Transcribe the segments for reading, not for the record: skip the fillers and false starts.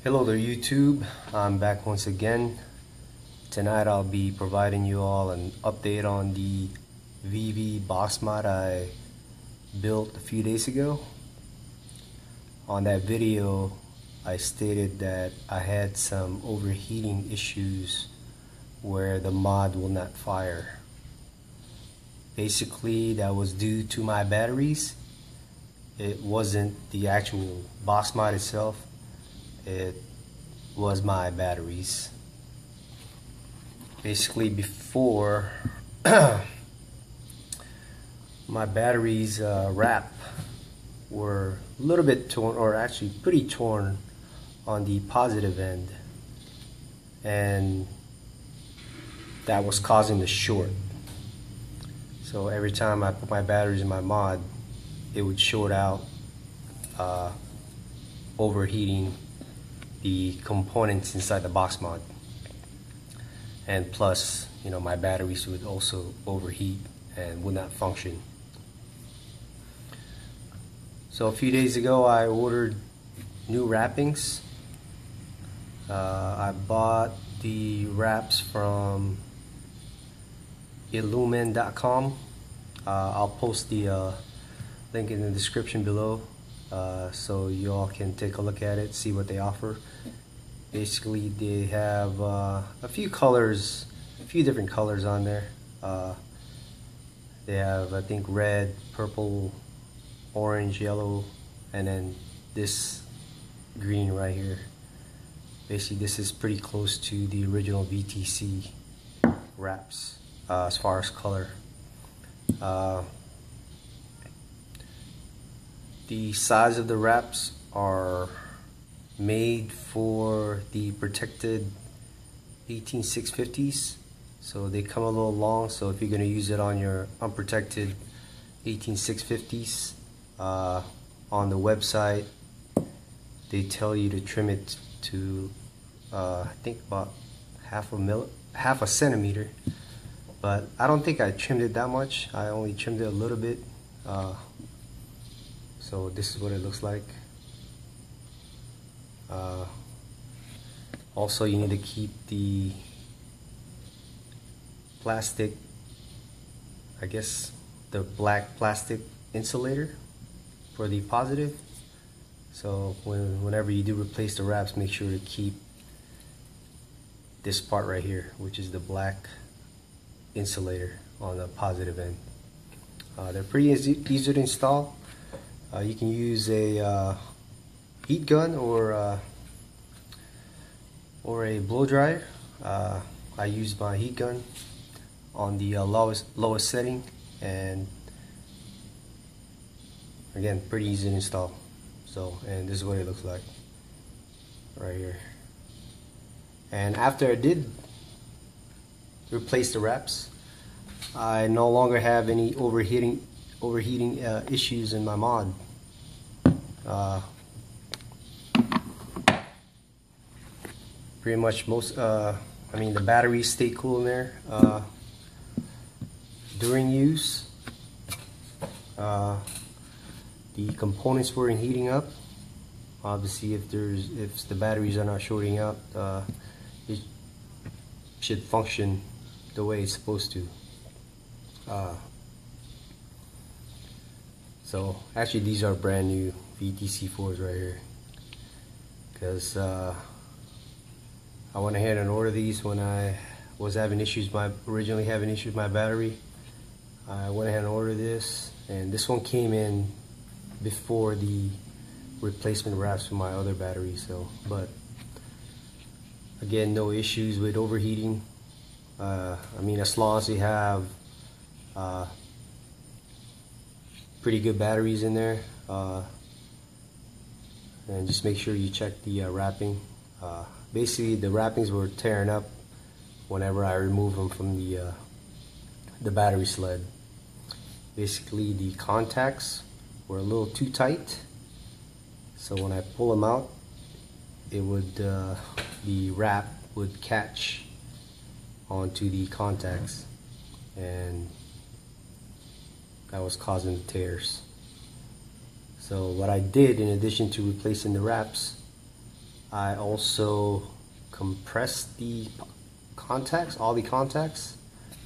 Hello there YouTube, I'm back once again. Tonight I'll be providing you all an update on the VV Box Mod I built a few days ago. On that video I stated that I had some overheating issues where the mod will not fire. Basically that was due to my batteries. It wasn't the actual box mod itself. It was my batteries. Basically before my batteries wrap were a little bit torn, or actually pretty torn on the positive end, and that was causing the short. So every time I put my batteries in my mod, it would short out, overheating the components inside the box mod. And plus, my batteries would also overheat and would not function. So a few days ago I ordered new wrappings. I bought the wraps from illumin.com. I'll post the link in the description below, so you all can take a look at it, see what they offer. Basically they have a few different colors on there. They have, I think, red, purple, orange, yellow, and then this green right here. Basically this is pretty close to the original VTC wraps as far as color. The size of the wraps are made for the protected 18650s, so they come a little long. So if you're going to use it on your unprotected 18650s, on the website they tell you to trim it to I think about half a centimeter, but I don't think I trimmed it that much. I only trimmed it a little bit. So this is what it looks like. Also, you need to keep the plastic, I guess the black plastic insulator for the positive. So whenever you do replace the wraps, make sure to keep this part right here, which is the black insulator on the positive end. They're pretty easy to install. You can use a heat gun or a blow dryer. I use my heat gun on the lowest setting, and again, pretty easy to install. So, and this is what it looks like right here. And after I did replace the wraps, I no longer have any overheating issues in my mod. Pretty much the batteries stay cool in there during use. The components weren't heating up. Obviously, if the batteries are not shorting out, it should function the way it's supposed to. So actually these are brand new VTC4s right here, because I went ahead and ordered these when I was originally having issues with my battery. I went ahead and ordered this, and this one came in before the replacement wraps for my other battery. So, but again, no issues with overheating. As long as you have pretty good batteries in there, and just make sure you check the wrapping. Basically the wrappings were tearing up whenever I removed them from the battery sled. Basically the contacts were a little too tight, so when I pull them out, it would the wrap would catch onto the contacts, and that was causing the tears. So what I did, in addition to replacing the wraps, I also compressed the contacts, all the contacts,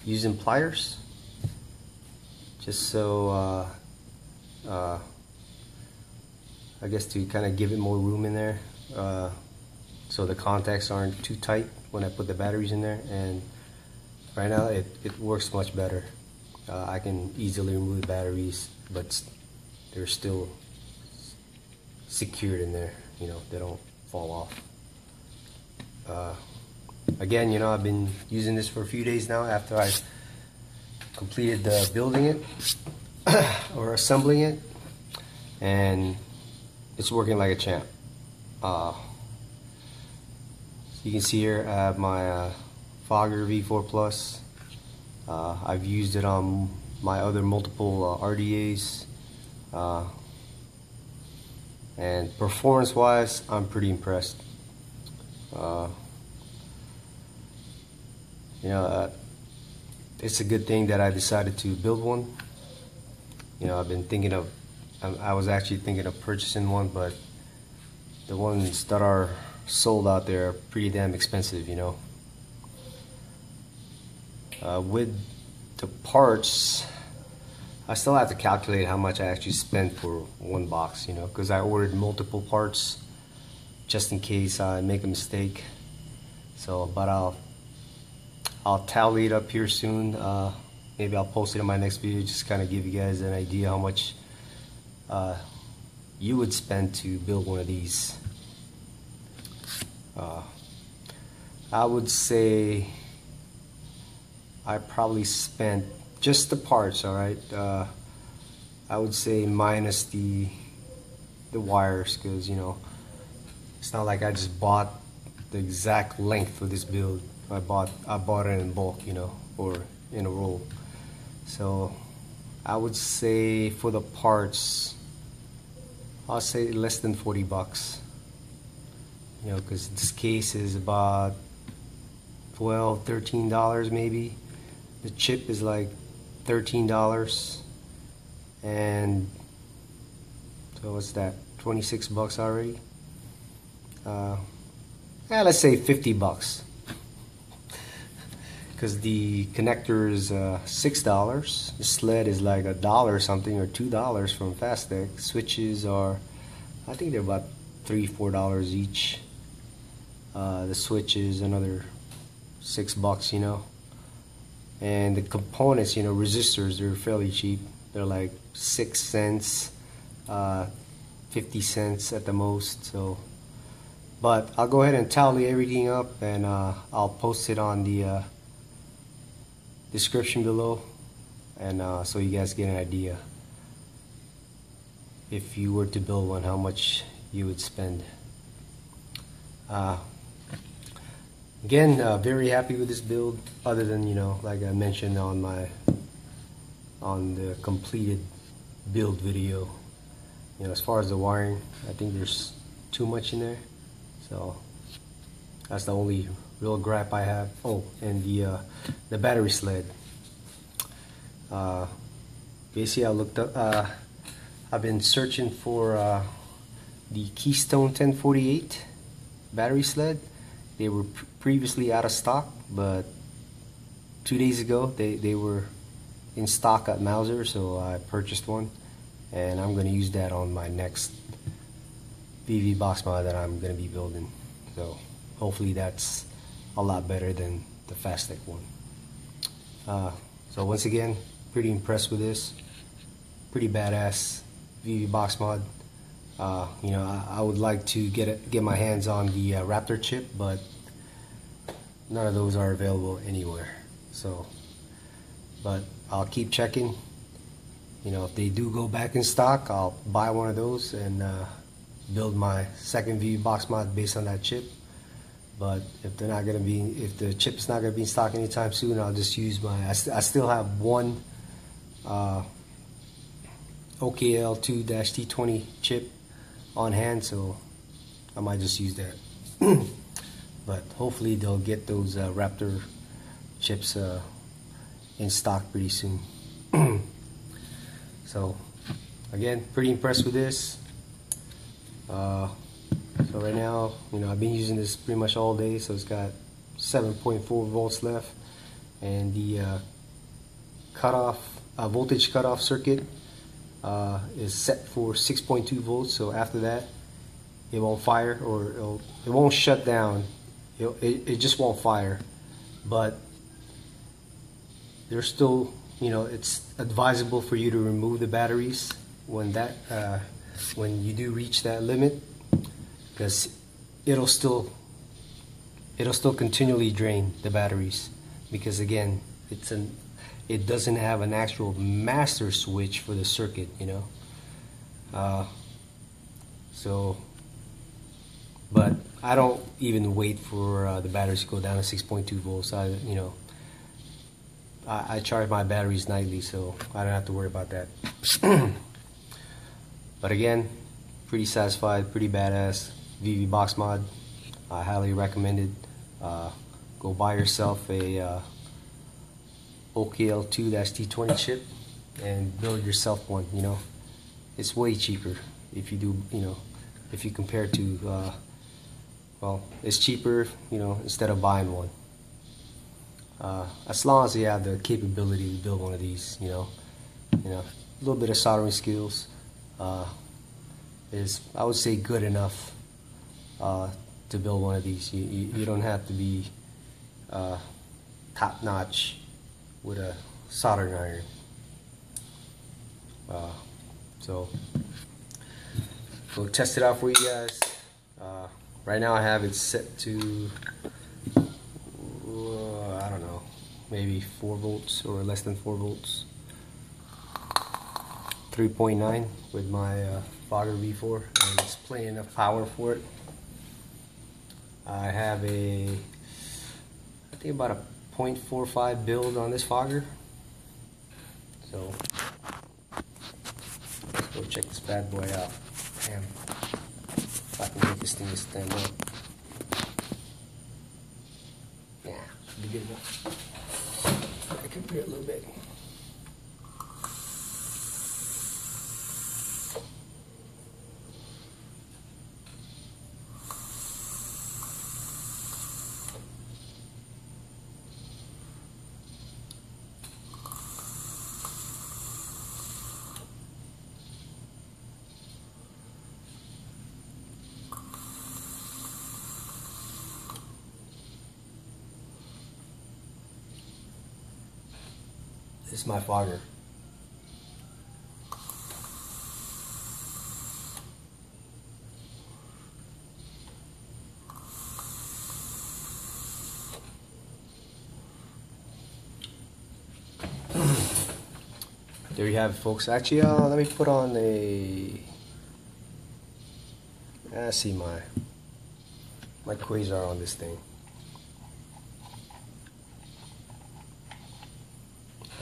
using pliers, just so I guess to kind of give it more room in there, so the contacts aren't too tight when I put the batteries in there. And right now it works much better. I can easily remove the batteries, but they're still secured in there, you know, they don't fall off. Again, you know, I've been using this for a few days now after I completed building it or assembling it, and it's working like a champ. So you can see here I have my Fogger V4 Plus. I've used it on my other multiple RDAs, and performance wise I'm pretty impressed. You know, it's a good thing that I decided to build one. You know, I've been thinking of, I was actually thinking of purchasing one, but the ones that are sold out there are pretty damn expensive, you know. With the parts, I still have to calculate how much I actually spent for one box, you know, because I ordered multiple parts just in case I make a mistake. So, but I'll tally it up here soon. Maybe I'll post it in my next video, just kind of give you guys an idea how much you would spend to build one of these. I would say I probably spent just the parts, alright, I would say minus the wires, because, you know, it's not like I just bought the exact length for this build. I bought it in bulk, you know, or in a roll. So I would say for the parts, I'll say less than 40 bucks. You know, because this case is about $12, $13 maybe. The chip is like $13, and so what's that? 26 bucks already. Yeah, let's say 50 bucks. Because the connector is $6. The sled is like $1 something or $2 from Fastech. Switches are, I think they're about $3, $4 each. The switch is another $6, you know. And the components, you know, resistors, they're fairly cheap. They're like 6 cents, 50 cents at the most. So, but I'll go ahead and tally everything up, and I'll post it on the description below, and so you guys get an idea if you were to build one, how much you would spend. Again, very happy with this build, other than, you know, like I mentioned on the completed build video, you know, as far as the wiring, I think there's too much in there, so that's the only real gripe I have. Oh, and the battery sled. Basically, I looked up. I've been searching for the Keystone 1048 battery sled. They were previously out of stock, but 2 days ago they were in stock at Mauser, so I purchased one, and I'm going to use that on my next VV Box Mod that I'm going to be building. So hopefully that's a lot better than the Fastech one. So once again, pretty impressed with this. Pretty badass VV Box Mod. You know, I would like to get my hands on the Raptor chip, but none of those are available anywhere. So, but I'll keep checking. You know, if they do go back in stock, I'll buy one of those and build my second VV Box Mod based on that chip. But if they're not gonna be, if the chip's not gonna be in stock anytime soon, I'll just use my. I still have one OKL2-T20 chip on hand, so I might just use that. But hopefully they'll get those Raptor chips in stock pretty soon. So again, pretty impressed with this. So right now, I've been using this pretty much all day, so it's got 7.4 volts left, and the voltage cutoff circuit is set for 6.2 volts. So after that, it won't fire, or it won't shut down. It just won't fire. But there's still, it's advisable for you to remove the batteries when you do reach that limit, because it'll still continually drain the batteries, because again, it doesn't have an actual master switch for the circuit, but I don't even wait for the batteries to go down to 6.2 volts. I charge my batteries nightly, so I don't have to worry about that. But again, pretty satisfied, pretty badass VV Box Mod. I highly recommend it. Go buy yourself a OKL2-T20 chip and build yourself one. It's way cheaper if you do. If you compare to, well, it's cheaper. Instead of buying one. As long as you have the capability to build one of these, a little bit of soldering skills is, I would say, good enough to build one of these. You don't have to be top notch with a soldering iron. So we'll test it out for you guys. Right now I have it set to I don't know, maybe 4 volts or less than 4 volts. 3.9 with my Fogger V4, and it's plenty enough power for it. I have I think about a 0.45 build on this Fogger. So let's go check this bad boy out. Damn, if I can get this thing to stand up. Yeah, should be good enough. I can put it a little bit. This is my Fogger. There you have it, folks. Actually, let me put on a. I see my quasar on this thing.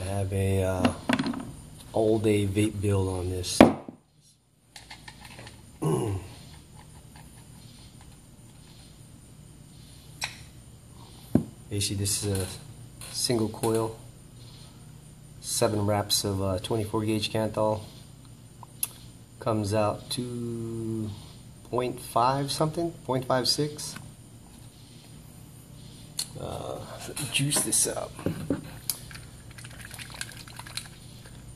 I have a all-day vape build on this. Basically, this is a single coil, 7 wraps of 24 gauge Canthal. Comes out to 0.5 something, 0.56. Juice this up.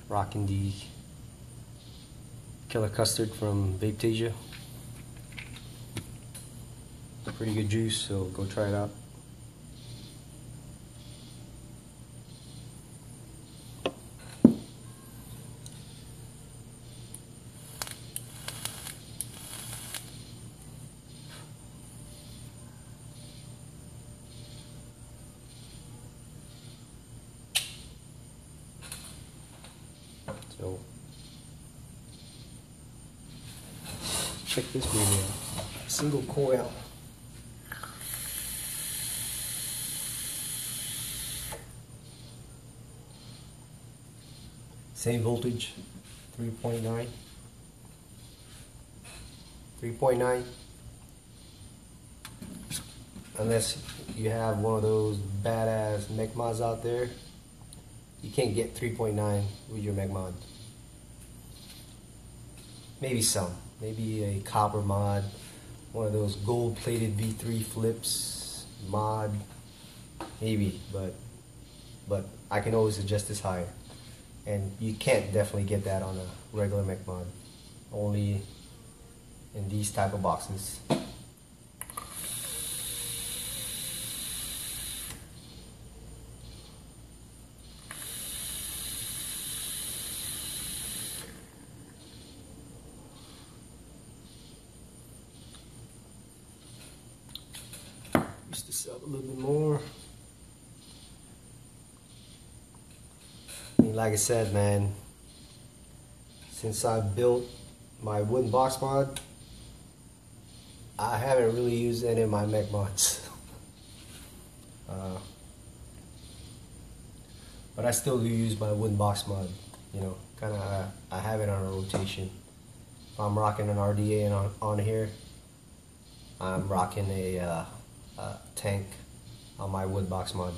Rocking the Killer Custard from Vape. Pretty good juice, so go try it out. So check this baby out. Single coil. Same voltage, 3.9. 3.9. Unless you have one of those badass mech mods out there, you can't get 3.9 with your mech mod. Maybe some. Maybe a copper mod one of those gold-plated V3 flips, mod, maybe, but I can always adjust this higher. And you can't definitely get that on a regular mech mod, only in these type of boxes. Boost this up a little bit more. Like I said, man, since I built my wooden box mod, I haven't really used any of my mech mods. But I still do use my wooden box mod, you know, kind of, I have it on a rotation. If I'm rocking an RDA and on here, I'm rocking a tank on my wood box mod.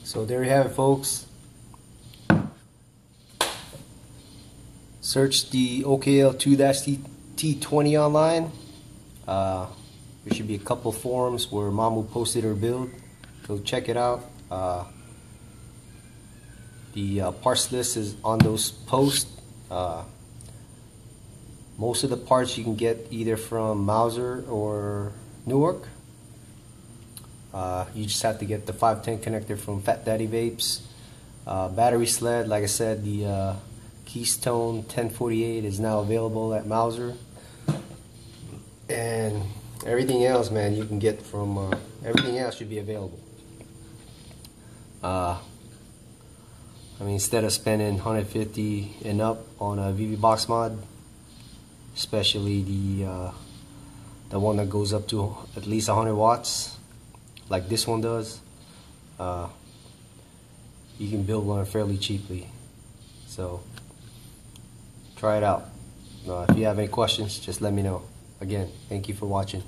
So there you have it, folks. Search the OKL2-T20 online. There should be a couple forums where Mamu posted her build. So check it out. The parts list is on those posts. Most of the parts you can get either from Mauser or Newark. You just have to get the 510 connector from Fat Daddy Vapes. Battery sled, like I said, the Keystone 1048 is now available at Mauser. And everything else, man, you can get from, everything else should be available. I mean, instead of spending 150 and up on a VV Box Mod, especially the one that goes up to at least 100 watts, like this one does, you can build one fairly cheaply. So try it out. If you have any questions, just let me know. Again, thank you for watching.